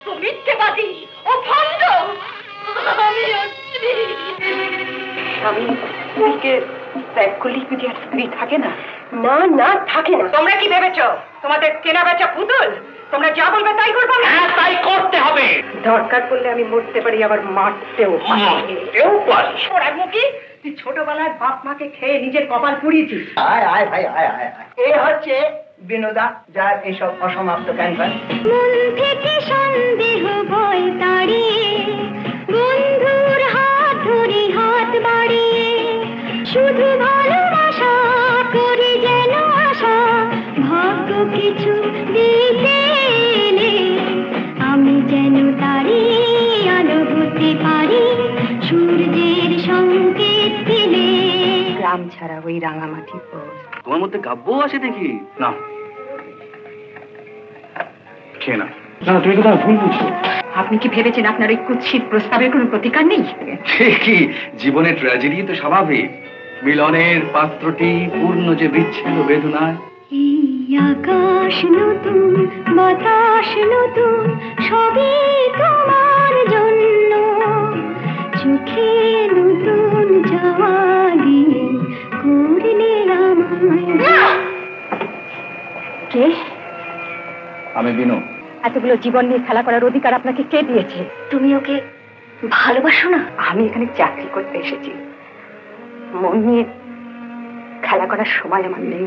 ও মিথ্যেবাদী, ও ভণ্ড। আমি স্বামী স্ত্রীকে ত্যাগ করলে যদি আর স্ত্রী থাকে না? না না, থাকে না। তোমরা কি ভেবেছ তোমাদের কেনা বেচা পুতুল? তোমরা যা বলবে তাই করবো? হ্যাঁ, তাই করতে হবে। দরকার পড়লে আমি মরতে পারি, আবার মারতেও পারি। ওরার মুখী, তুই ছোটবেলায় বাপ মাকে খেয়ে নিজের কপাল পুড়িয়েছিস। আয় আয় ভাই, আয় আয় আয়। এ হচ্ছে বিনোদা, যার এইসব অসমাপ্ত ক্যান্সার। মন থেকে সন্দেহ ভয় তাড়িয়ে, বন্ধুর হাত ধরে হাত বাড়িয়ে, শুধু ভালোবাসা করে যেন আশা, ভাগ্য কিছু দিতে এলে আমি যেন তারি আলো হতে পারি, সূর্যের সংকেত পেলে। গ্রাম ছাড়া ওই রাঙামাটি পথ। তোমার মধ্যে কাব্য আছে দেখি। না, খেয়ে না। না, তুমি কোথাও ভুল বুঝছো। আপনি কি ভেবেছেন আপনার ওই কুৎসিত প্রস্তাবের কোনো প্রতিকার নেই? ঠিকই, জীবনের ট্র্যাজেডি তো স্বাভাবিক। মিলনের পাত্রটি পূর্ণ যে বিচ্ছিন্ন বেদনায়। এই আকাশ নতুন, বাতাস নতুন, সবই তোমার জন্য, চোখে নতুন যাওয়া দিয়ে করলে আমায়। কে? আমি বিনু। এতগুলো জীবন নিয়ে খেলা করার অধিকার আপনাকে কে দিয়েছে? তুমি ওকে ভালোবাসো না? আমি এখানে চাকরি করতে এসেছি, মন নিয়ে খেলা করার সময় আমার নেই।